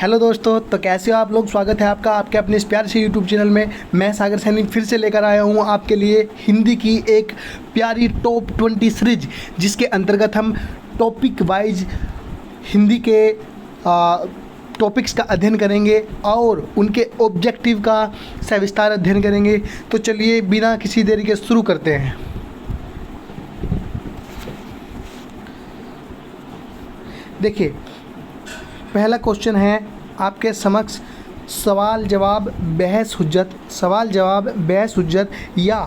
Hello दोस्तों, तो कैसे हो आप लोग। स्वागत है आपका आपके अपने इस प्यारे से यूट्यूब चैनल में। मैं सागर सैनी फिर से लेकर आया हूँ आपके लिए हिंदी की एक प्यारी टॉप 20 सीरीज, जिसके अंतर्गत हम टॉपिक वाइज हिंदी के टॉपिक्स का अध्ययन करेंगे और उनके ऑब्जेक्टिव का सविस्तार अध्ययन करेंगे। तो चलिए बिना किसी देरी के शुरू करते हैं। देखिए, पहला क्वेश्चन है आपके समक्ष सवाल जवाब बहस हुज्जत या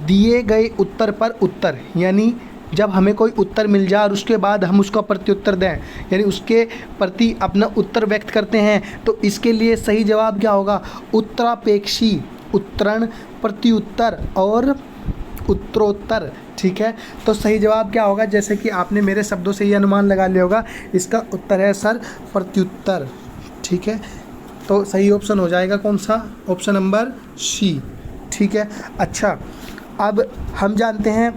दिए गए उत्तर पर उत्तर, यानी जब हमें कोई उत्तर मिल जाए और उसके बाद हम उसका प्रत्युत्तर दें, यानी उसके प्रति अपना उत्तर व्यक्त करते हैं, तो इसके लिए सही जवाब क्या होगा। उत्तरापेक्षी, उत्तरण, प्रत्युत्तर और उत्तरोत्तर। ठीक है, तो सही जवाब क्या होगा, जैसे कि आपने मेरे शब्दों से ये अनुमान लगा लिया होगा, इसका उत्तर है सर प्रत्युत्तर। ठीक है, तो सही ऑप्शन हो जाएगा कौन सा, ऑप्शन नंबर सी। ठीक है, अच्छा अब हम जानते हैं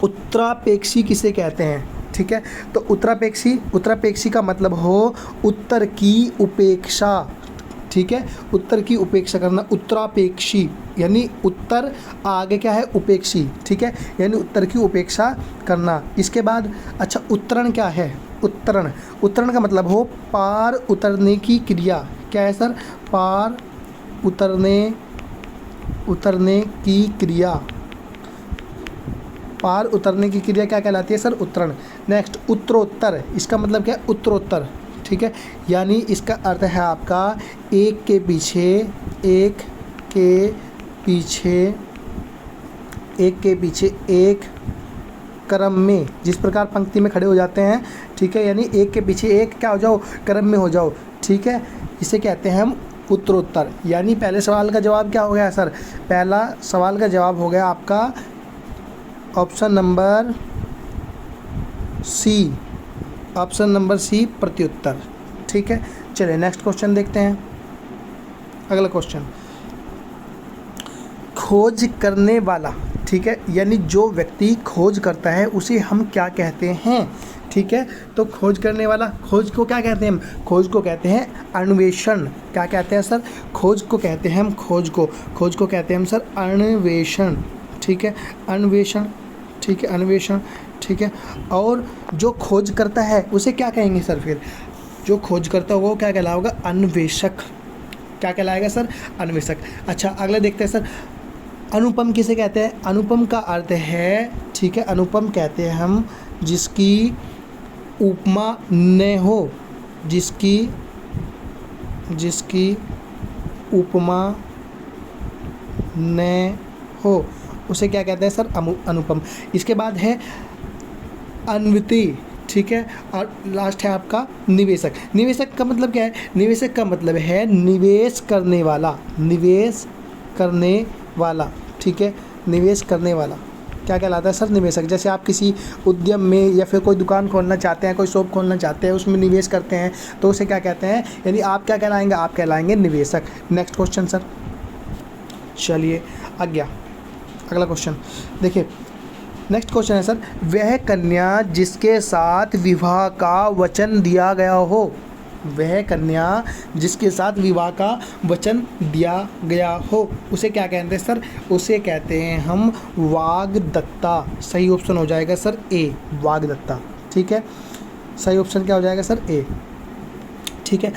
उत्तरापेक्षी किसे कहते हैं। ठीक है, तो उत्तरापेक्षी का मतलब हो उत्तर की उपेक्षा। ठीक है, उत्तर की उपेक्षा करना, उत्तरापेक्षी यानी उत्तर आगे क्या है, उपेक्षी। ठीक है, यानी उत्तर की उपेक्षा करना। इसके बाद अच्छा उत्तरण क्या है, उत्तरण का मतलब हो पार उतरने की क्रिया। क्या है सर, पार उतरने की क्रिया। पार उतरने की क्रिया क्या कहलाती है सर, उत्तरण। नेक्स्ट उत्तरोत्तर, इसका मतलब क्या है, उत्तरोत्तर। ठीक है, यानी इसका अर्थ है आपका एक के पीछे एक क्रम में, जिस प्रकार पंक्ति में खड़े हो जाते हैं। ठीक है, यानी एक के पीछे एक क्या हो जाओ, क्रम में हो जाओ। ठीक है, इसे कहते हैं हम उत्तरोत्तर। यानी पहले सवाल का जवाब क्या हो गया सर, पहला सवाल का जवाब हो गया आपका ऑप्शन नंबर सी, प्रत्युत्तर। ठीक है, चलिए नेक्स्ट क्वेश्चन देखते हैं। अगला क्वेश्चन, खोज करने वाला। ठीक है, यानी जो व्यक्ति खोज करता है उसे हम क्या कहते हैं। ठीक है, तो खोज करने वाला, खोज को क्या कहते हैं हम, खोज को कहते हैं अन्वेषण। क्या कहते हैं सर, खोज को कहते हैं हम खोज को कहते हैं हम सर अन्वेषण। ठीक है, अन्वेषण। ठीक है, अन्वेषण। ठीक है, और जो खोज करता है उसे क्या कहेंगे सर, फिर जो खोज करता होगा वो क्या कहलाएगा, अन्वेषक। क्या कहलाएगा सर, अन्वेषक। अच्छा अगला देखते हैं सर, अनुपम किसे कहते हैं। अनुपम का अर्थ है, ठीक है, अनुपम कहते हैं हम जिसकी उपमा न हो, जिसकी उपमा न हो, उसे क्या कहते हैं सर, अनुपम। इसके बाद है अन्विति। ठीक है, और लास्ट है आपका निवेशक। निवेशक का मतलब क्या है, निवेशक का मतलब है निवेश करने वाला। ठीक है, निवेश करने वाला क्या कहलाता है सर, निवेशक। जैसे आप किसी उद्यम में या फिर कोई दुकान खोलना चाहते हैं, कोई शॉप खोलना चाहते हैं, उसमें निवेश करते हैं, तो उसे क्या कहते हैं, यानी आप क्या कहलाएंगे, आप कहलाएंगे निवेशक। नेक्स्ट क्वेश्चन सर, चलिए अगला क्वेश्चन देखिए। नेक्स्ट क्वेश्चन है सर, वह कन्या जिसके साथ विवाह का वचन दिया गया हो। वह कन्या जिसके साथ विवाह का वचन दिया गया हो, उसे क्या कहते हैं सर, उसे कहते हैं हम वाग्दत्ता। सही ऑप्शन हो जाएगा सर ए, वाग्दत्ता। ठीक है, सही ऑप्शन क्या हो जाएगा सर, ए। ठीक है,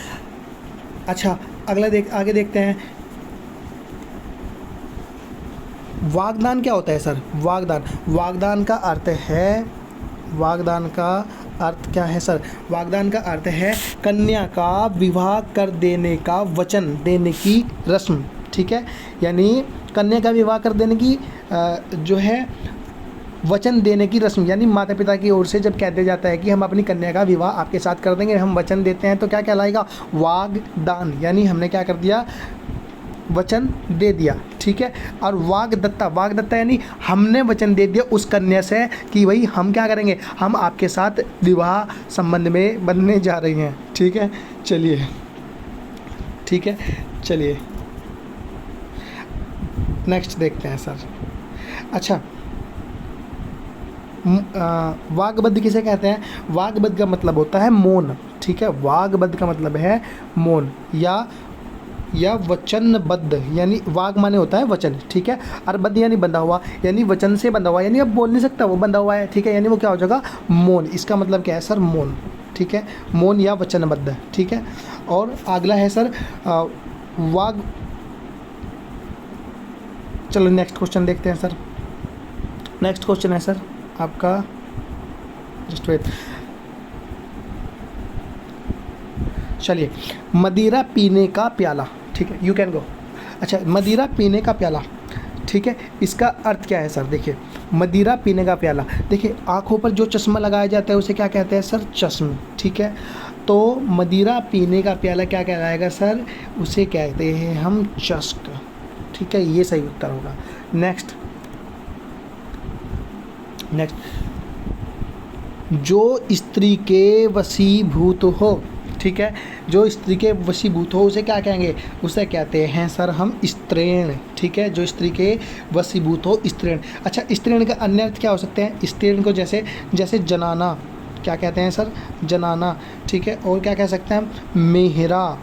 अच्छा आगे देखते हैं। वागदान क्या होता है सर, वागदान का अर्थ है, वागदान का अर्थ क्या है सर, वागदान का अर्थ है कन्या का विवाह कर देने का वचन देने की रस्म। ठीक है, यानी कन्या का विवाह कर देने की जो है वचन देने की रस्म, यानी माता पिता की ओर से जब कह दिया जाता है कि हम अपनी कन्या का विवाह आपके साथ कर देंगे, हम वचन देते हैं, तो क्या कहलाएगा, वागदान। यानी हमने क्या कर दिया, वचन दे दिया। ठीक है, और वाग्दत्ता यानी हमने वचन दे दिया उस कन्या से कि भाई हम क्या करेंगे, हम आपके साथ विवाह संबंध में बनने जा रही हैं। ठीक है, चलिए नेक्स्ट देखते हैं सर। अच्छा वाग्बद्ध किसे कहते हैं, वाग्बद्ध का मतलब होता है मौन। ठीक है। वाग्बद्ध का मतलब है मौन या वचनबद्ध, यानी वाग माने होता है वचन, ठीक है। और बद्ध यानी बंधा हुआ, यानी वचन से बंधा हुआ, यानी अब बोल नहीं सकता वो बंधा हुआ है, ठीक है। यानी वो क्या हो जाएगा, मौन। इसका मतलब क्या है सर, मौन, ठीक है। मौन या वचनबद्ध, ठीक है। और अगला है सर वाग। चलो नेक्स्ट क्वेश्चन देखते हैं सर। नेक्स्ट क्वेश्चन है सर आपका, जस्ट वेट, चलिए, मदिरा पीने का प्याला, ठीक है, यू कैन गो। अच्छा, मदिरा पीने का प्याला, ठीक है, इसका अर्थ क्या है सर, देखिए, मदिरा पीने का प्याला, देखिए आँखों पर जो चश्मा लगाया जाता है उसे क्या कहते हैं सर, चश्म, ठीक है। तो मदिरा पीने का प्याला क्या कहलाएगा सर, उसे कहते हैं हम चस्क, ठीक है, ये सही उत्तर होगा। नेक्स्ट, जो स्त्री के वशीभूत हो, ठीक है, जो स्त्री के वशीभूत हो उसे क्या कहेंगे, उसे कहते हैं सर हम स्त्रीण, ठीक है। जो स्त्री के वशीभूत हो, स्त्रीण। अच्छा, स्त्रीण का अन्य अर्थ क्या हो सकते हैं, स्त्रीण को जैसे जनाना, क्या कहते हैं सर, जनाना, ठीक है। और क्या कह सकते हैं हम, मेहरा,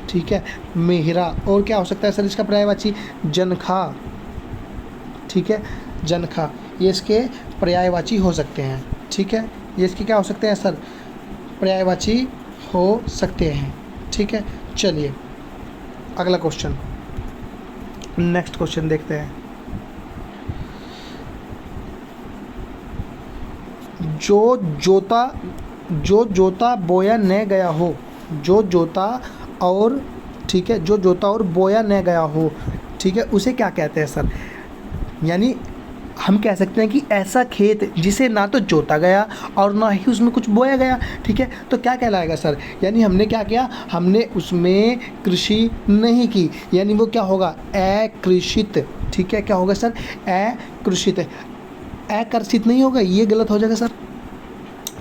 ठीक है, मेहरा। और क्या हो सकता है सर इसका पर्यायवाची, जनखा, ठीक है, जनखा, ये इसके पर्यायवाची हो सकते हैं, ठीक है। ये इसके क्या हो सकते हैं सर, पर्यायवाची हो सकते हैं, ठीक है। चलिए अगला क्वेश्चन, नेक्स्ट क्वेश्चन देखते हैं। जो जोता बोया न गया हो, जो जोता और, ठीक है, जो जोता और बोया न गया हो, ठीक है, उसे क्या कहते हैं सर, यानी हम कह सकते हैं कि ऐसा खेत जिसे ना तो जोता गया और ना ही उसमें कुछ बोया गया, ठीक है, तो क्या कहलाएगा सर, यानी हमने क्या किया, हमने उसमें कृषि नहीं की, यानी वो क्या होगा, अकृषित, ठीक है। क्या होगा सर, अकृषित, अकृषित नहीं होगा, ये गलत हो जाएगा सर,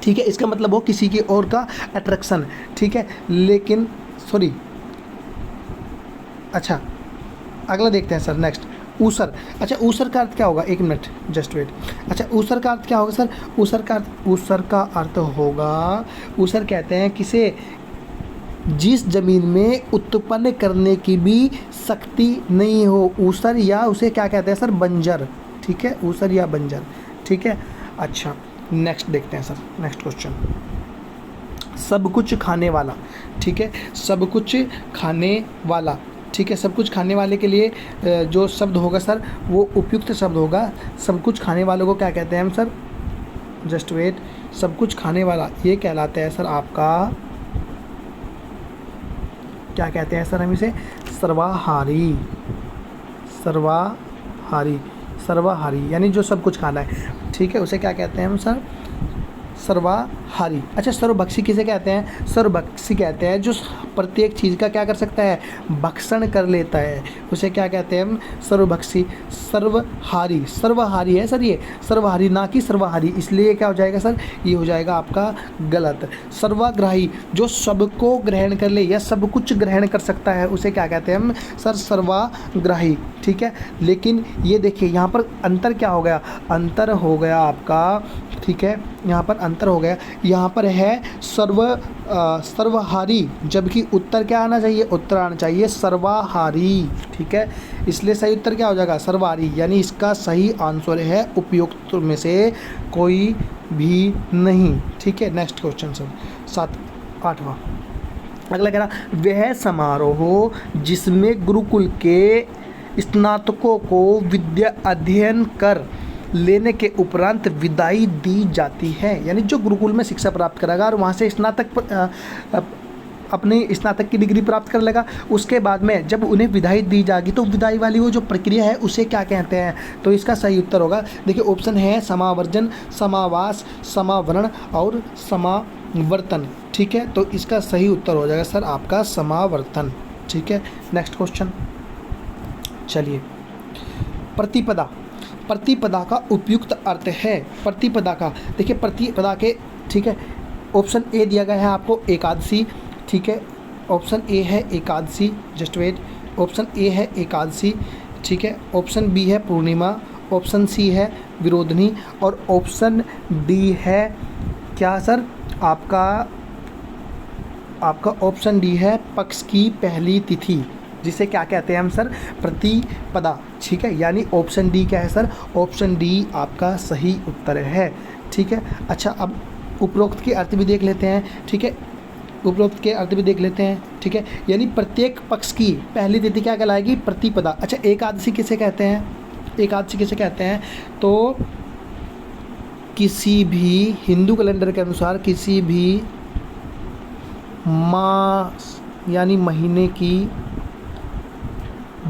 ठीक है। इसका मतलब हो किसी की और का अट्रैक्शन, ठीक है, लेकिन सॉरी। अच्छा, अगला देखते हैं सर, नेक्स्ट, ऊसर। अच्छा, ऊसर का अर्थ क्या होगा, एक मिनट, जस्ट वेट। अच्छा, ऊसर का अर्थ क्या होगा सर, ऊसर का अर्थ होगा, ऊसर कहते हैं किसे, जिस जमीन में उत्पन्न करने की भी शक्ति नहीं हो, ऊसर, या उसे क्या कहते हैं सर, बंजर, ठीक है, ऊसर या बंजर, ठीक है। अच्छा, नेक्स्ट देखते हैं सर, नेक्स्ट क्वेश्चन, सब कुछ खाने वाला, ठीक है, सब कुछ खाने वाला, ठीक है। सब कुछ खाने वाले के लिए जो शब्द होगा सर वो उपयुक्त शब्द होगा। सब कुछ खाने वालों को क्या कहते हैं हम सर, जस्ट वेट, सब कुछ खाने वाला ये कहलाता है सर आपका, क्या कहते हैं सर हम इसे, सर्वाहारी, सर्वाहारी, सर्वाहारी, यानी जो सब कुछ खाना है, ठीक है, उसे क्या कहते हैं हम सर, सर्वाहारी। अच्छा, सर्वभक्षी किसे कहते हैं, सर्वभक्षी कहते हैं जो प्रत्येक चीज़ का क्या कर सकता है, भक्षण कर लेता है, उसे क्या कहते हैं हम, सर्वभक्षी। सर्वहारी, सर्वहारी है सर ये, सर्वहारी ना कि सर्वाहारी, इसलिए क्या हो जाएगा सर, ये हो जाएगा आपका गलत। सर्वाग्राही, जो सबको ग्रहण कर ले या सब कुछ ग्रहण कर सकता है उसे क्या कहते हैं हम सर, सर्वाग्राही, ठीक है। लेकिन ये देखिए यहाँ पर अंतर क्या हो गया, अंतर हो गया आपका, ठीक है, यहाँ पर अंतर हो गया, यहाँ पर है सर्वहारी, जबकि उत्तर क्या आना चाहिए, उत्तर आना चाहिए सर्वाहारी, ठीक है। इसलिए सही उत्तर क्या हो जाएगा, सर्वाहारी, यानी इसका सही आंसर है उपयुक्त में से कोई भी नहीं, ठीक है। नेक्स्ट क्वेश्चन सर, 8वां, अगला कह रहा, वह समारोह जिसमें गुरुकुल के स्नातकों को विद्या अध्ययन कर लेने के उपरांत विदाई दी जाती है, यानी जो गुरुकुल में शिक्षा प्राप्त करेगा और वहाँ से अपनी स्नातक की डिग्री प्राप्त कर लेगा, उसके बाद में जब उन्हें विदाई दी जाएगी तो विदाई वाली वो जो प्रक्रिया है उसे क्या कहते हैं, तो इसका सही उत्तर होगा, देखिए ऑप्शन है समावर्जन, समावास, समावरण और समावर्तन, ठीक है। तो इसका सही उत्तर हो जाएगा सर आपका समावर्तन, ठीक है। नेक्स्ट क्वेश्चन, चलिए, प्रतिपदा, प्रतिपदा का उपयुक्त अर्थ है, प्रतिपदा का, देखिए प्रतिपदा के, ठीक है, ऑप्शन ए दिया गया है आपको एकादशी, ठीक है, ऑप्शन ए है Ekadashi, just wait, option A है एकादशी, ठीक है, ऑप्शन बी है पूर्णिमा, ऑप्शन सी है विरोधनी और ऑप्शन डी है क्या सर आपका आपका ऑप्शन डी है पक्ष की पहली तिथि, जिसे क्या कहते हैं हम सर, प्रतिपदा। ठीक है, यानी ऑप्शन डी क्या है सर, ऑप्शन डी आपका सही उत्तर है। ठीक है, अच्छा अब उपरोक्त के अर्थ भी देख लेते हैं। ठीक है, उपरोक्त के अर्थ भी देख लेते हैं। ठीक है, यानी प्रत्येक पक्ष की पहली तिथि क्या कहलाएगी, प्रतिपदा। अच्छा, एकादशी किसे कहते हैं, एकादशी किसे कहते हैं, तो किसी भी हिंदू कैलेंडर के अनुसार किसी भी मास यानी महीने की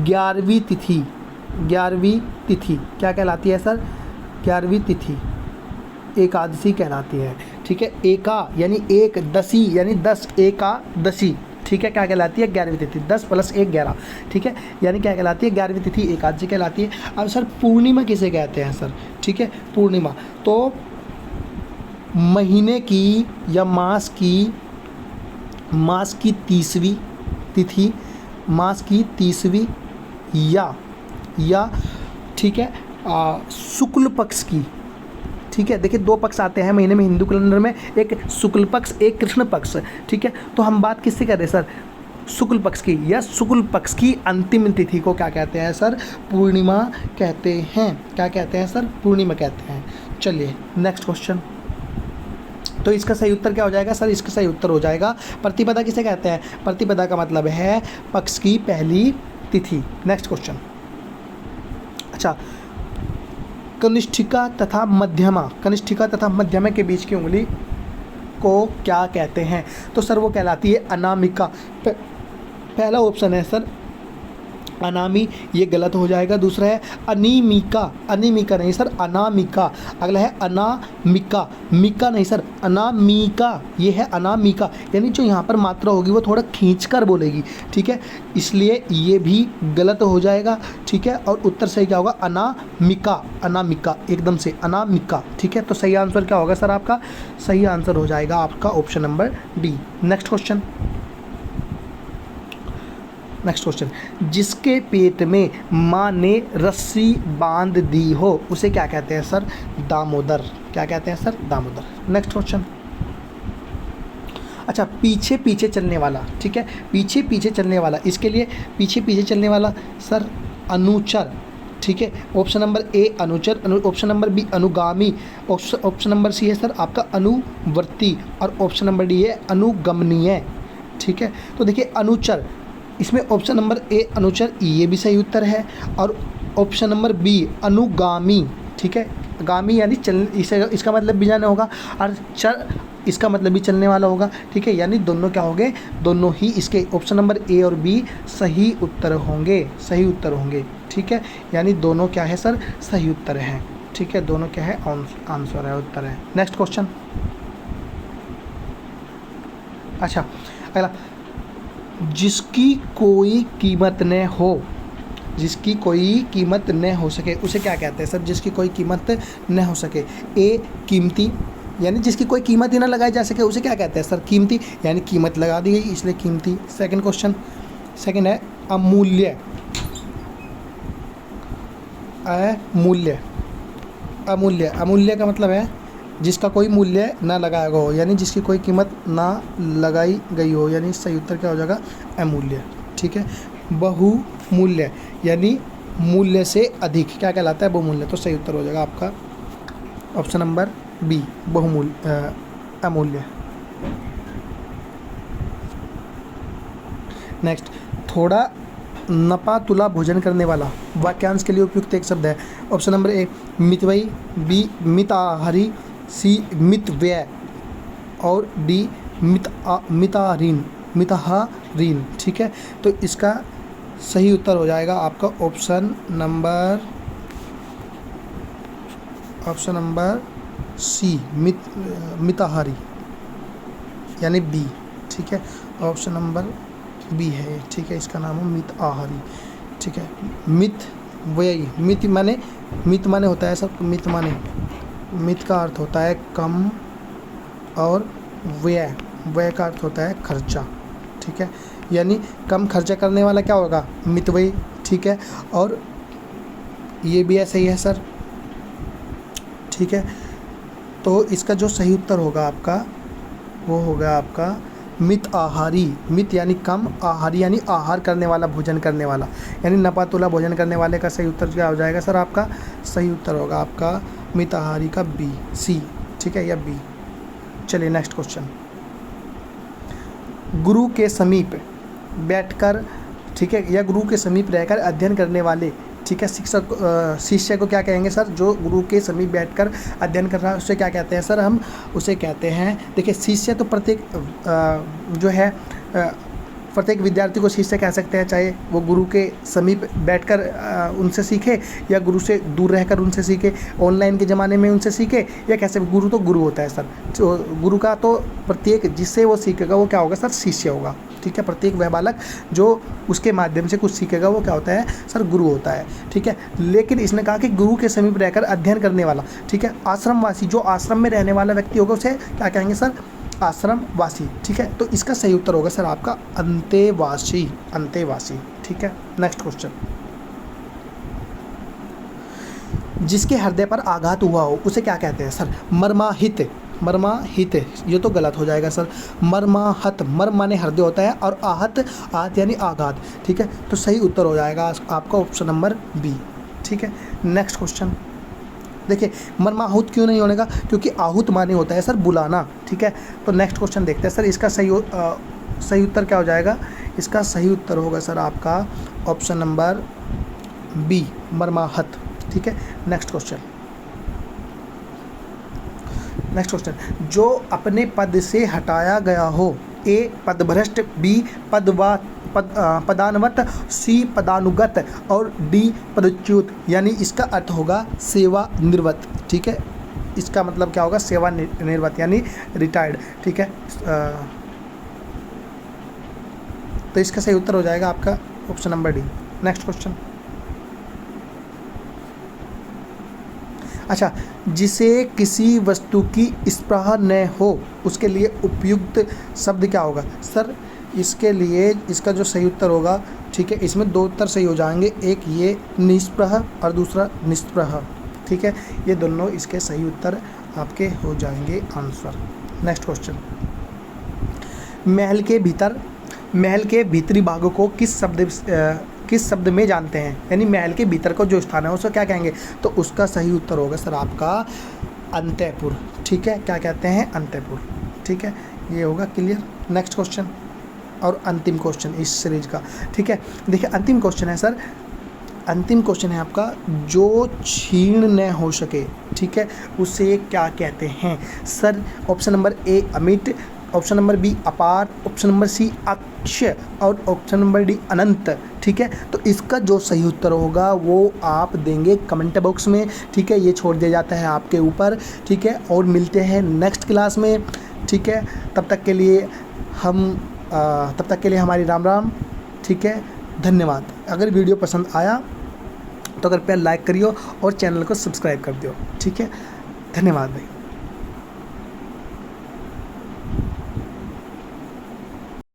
11वीं तिथि, 11वीं तिथि क्या कहलाती है सर, 11वीं तिथि एकादशी कहलाती है। ठीक है, एका यानी एक, दशी यानी 10, एकादशी। ठीक है, क्या कहलाती है, 11वीं तिथि, 10 + 1 11। ठीक है, यानी क्या कहलाती है, 11वीं तिथि एकादशी कहलाती है। अब सर पूर्णिमा किसे कहते हैं सर, ठीक है, पूर्णिमा तो महीने की या मास की 30वीं तिथि, मास की 30वीं या ठीक है शुक्ल पक्ष की। ठीक है, देखिए 2 पक्ष आते हैं महीने में हिंदू कैलेंडर में, एक शुक्ल पक्ष, एक कृष्ण पक्ष। ठीक है, तो हम बात किससे कर रहे हैं सर, शुक्ल पक्ष की, या शुक्ल पक्ष की अंतिम तिथि को क्या कहते हैं सर, पूर्णिमा कहते हैं। क्या कहते हैं सर, पूर्णिमा कहते हैं। चलिए नेक्स्ट क्वेश्चन। तो इसका सही उत्तर क्या हो जाएगा सर, इसका सही उत्तर हो जाएगा प्रतिपदा किसे कहते हैं, प्रतिपदा का मतलब है पक्ष की पहली तिथि। Next question. अच्छा, कनिष्ठिका तथा मध्यमा, कनिष्ठिका तथा मध्यमा के बीच की उंगली को क्या कहते हैं, तो सर वो कहलाती है अनामिका। पहला ऑप्शन है सर अनामी, ये गलत हो जाएगा। दूसरा है अनीमिका, अनीमिका नहीं सर, अनामिका। अगला है अनामिका, मिका नहीं सर, अनामिका, ये है अनामिका। यानी जो यहाँ पर मात्रा होगी वो थोड़ा खींचकर बोलेगी। ठीक है, इसलिए ये भी गलत हो जाएगा। ठीक है, और उत्तर सही क्या होगा, अनामिका, अनामिका, एकदम से अनामिका। ठीक है, तो सही आंसर क्या होगा सर, आपका सही आंसर हो जाएगा आपका option number D. Next question. Next question, जिसके पेट में माँ ने रस्सी बांध दी हो उसे क्या कहते हैं सर, दामोदर। क्या कहते हैं सर, दामोदर। Next question. अच्छा, पीछे पीछे चलने वाला। ठीक है, पीछे पीछे चलने वाला, इसके लिए पीछे पीछे चलने वाला सर अनुचर। ठीक है, ऑप्शन नंबर ए अनुचर, ऑप्शन नंबर बी अनुगामी, ऑप्शन नंबर सी है सर आपका अनुवर्ती, और ऑप्शन नंबर डी है अनुगमनीय। ठीक है, तो देखिए अनुचर, इसमें ऑप्शन नंबर ए अनुचर, ये भी सही उत्तर है, और ऑप्शन नंबर बी अनुगामी। ठीक है, गामी यानी चल, इसका मतलब भी जाना होगा, और चल इसका मतलब भी चलने वाला होगा। ठीक है, यानी दोनों क्या होंगे, दोनों ही इसके ऑप्शन नंबर ए और बी सही उत्तर होंगे, सही उत्तर होंगे। ठीक है, यानी दोनों क्या है सर, सही उत्तर हैं। ठीक है, दोनों क्या है, आंसर है, उत्तर है। Next question. अच्छा, अगला, जिसकी कोई कीमत न हो, जिसकी कोई कीमत न हो सके उसे क्या कहते हैं सर, जिसकी कोई कीमत न हो सके। ए कीमती, यानी जिसकी कोई कीमत ही ना लगाई जा सके उसे क्या कहते हैं सर, कीमती, यानी कीमत लगा दी गई इसलिए कीमती। सेकंड क्वेश्चन, सेकंड है अमूल्य, अमूल्य, अमूल्य, अमूल्य का मतलब है जिसका कोई मूल्य ना लगाया गया हो, यानी जिसकी कोई कीमत ना लगाई गई हो, यानी सही उत्तर क्या हो जाएगा, अमूल्य। ठीक है, बहुमूल्य, यानी मूल्य से अधिक क्या कहलाता है, बहुमूल्य। तो सही उत्तर हो जाएगा आपका ऑप्शन नंबर बी, बहुमूल्य, अमूल्य। नेक्स्ट, थोड़ा नपा तुला भोजन करने वाला वाक्यांश के लिए उपयुक्त एक शब्द है। ऑप्शन नंबर ए मितव्ययी, बी मिताहारी, सी मितव्यय, और डी मिताहारीन, मिताहारीन। ठीक है, तो इसका सही उत्तर हो जाएगा आपका ऑप्शन नंबर सी, मिताहारी, यानी बी। ठीक है, ऑप्शन नंबर बी है। ठीक है, इसका नाम है मिताहारी। ठीक है, मितव्ययी, मित माने होता है सब, मित का अर्थ होता है कम, और व्यय का अर्थ होता है खर्चा। ठीक है, यानी कम खर्चा करने वाला क्या होगा, मितव्ययी। ठीक है, और ये भी ऐसा ही है सर। ठीक है, तो इसका जो सही उत्तर होगा आपका वो होगा आपका मित आहारी, मित यानी कम, आहारी यानी आहार करने वाला, भोजन करने वाला, यानी नपा तुला भोजन करने वाले का सही उत्तर क्या हो जाएगा सर? आपका सही उत्तर होगा आपका मित आहारी का बी, सी, ठीक है, या बी। चलिए नेक्स्ट क्वेश्चन। गुरु के समीप बैठकर, ठीक है, या गुरु के समीप रहकर अध्ययन करने वाले, ठीक है, शिक्षक शिष्य को क्या कहेंगे सर? जो गुरु के समीप बैठकर अध्ययन कर रहा है उसे क्या कहते हैं सर? हम उसे कहते हैं, देखिए शिष्य तो प्रत्येक जो है प्रत्येक विद्यार्थी को शिष्य कह सकते हैं, चाहे वो गुरु के समीप बैठकर उनसे सीखे या गुरु से दूर रहकर उनसे सीखे, ऑनलाइन के ज़माने में उनसे सीखे, या कैसे, गुरु तो गुरु होता है सर। तो गुरु का तो प्रत्येक जिससे वो सीखेगा वो क्या होगा सर? शिष्य होगा, ठीक है। प्रत्येक वह बालक जो उसके माध्यम से कुछ सीखेगा वो क्या होता है सर? गुरु होता है, ठीक है। लेकिन इसने कहा कि गुरु के समीप रहकर अध्ययन करने वाला, ठीक है, आश्रमवासी, जो आश्रम में रहने वाला व्यक्ति होगा उसे क्या कहेंगे सर? आश्रमवासी, ठीक है। तो इसका सही उत्तर होगा सर आपका अंतेवासी, अंतेवासी, ठीक है। Next question. जिसके हृदय पर आघात हुआ हो उसे क्या कहते हैं सर? मर्माहित, मर्माहित, ये तो गलत हो जाएगा सर। मर्माहत, मर्म माने हृदय होता है और आहत, आहत यानी आघात, ठीक है। तो सही उत्तर हो जाएगा आपका ऑप्शन नंबर बी, ठीक है। नेक्स्ट क्वेश्चन देखिए, मर्माहुत क्यों नहीं होने का? क्योंकि आहूत माने होता है सर बुलाना, ठीक है। तो नेक्स्ट क्वेश्चन देखते हैं सर, इसका सही उत्तर क्या हो जाएगा? इसका सही उत्तर होगा सर आपका ऑप्शन नंबर बी, मर्माहत, ठीक है। Next question, next question. जो अपने पद से हटाया गया हो, ए पदभ्रष्ट, बी पदानवत, सी पदानुगत और डी पदच्युत, यानी इसका अर्थ होगा सेवानिवृत्त, ठीक है। इसका मतलब क्या होगा? सेवानिवृत्त यानी रिटायर्ड, ठीक है। तो इसका सही उत्तर हो जाएगा आपका option number D. Next question. अच्छा, जिसे किसी वस्तु की स्पृहा न हो उसके लिए उपयुक्त शब्द क्या होगा सर? इसके लिए इसका जो सही उत्तर होगा, ठीक है, इसमें दो उत्तर सही हो जाएंगे, एक ये निष्प्रह और दूसरा निष्प्रह, ठीक है। ये दोनों इसके सही उत्तर आपके हो जाएंगे आंसर। Next question. महल के भीतरी भागों को किस शब्द में जानते हैं? यानी महल के भीतर को जो स्थान है उसको क्या कहेंगे? तो उसका सही उत्तर होगा सर आपका अंतःपुर, ठीक है। क्या कहते हैं? अंतःपुर, ठीक है। ये होगा क्लियर। नेक्स्ट क्वेश्चन और अंतिम क्वेश्चन इस सीरीज का, ठीक है। देखिए अंतिम क्वेश्चन है सर, अंतिम क्वेश्चन है आपका, जो क्षीण न हो सके, ठीक है, उसे क्या कहते हैं सर? ऑप्शन नंबर ए अमिट, ऑप्शन नंबर बी अपार, ऑप्शन नंबर सी अक्षय और ऑप्शन नंबर डी अनंत, ठीक है। तो इसका जो सही उत्तर होगा वो आप देंगे कमेंट बॉक्स में, ठीक है। ये छोड़ दिया जाता है आपके ऊपर, ठीक है। और मिलते हैं नेक्स्ट क्लास में, ठीक है। तब तक के लिए हमारी राम राम, ठीक है। धन्यवाद। अगर वीडियो पसंद आया तो कृपया लाइक करियो और चैनल को सब्सक्राइब कर दियो, ठीक है। धन्यवाद भाई।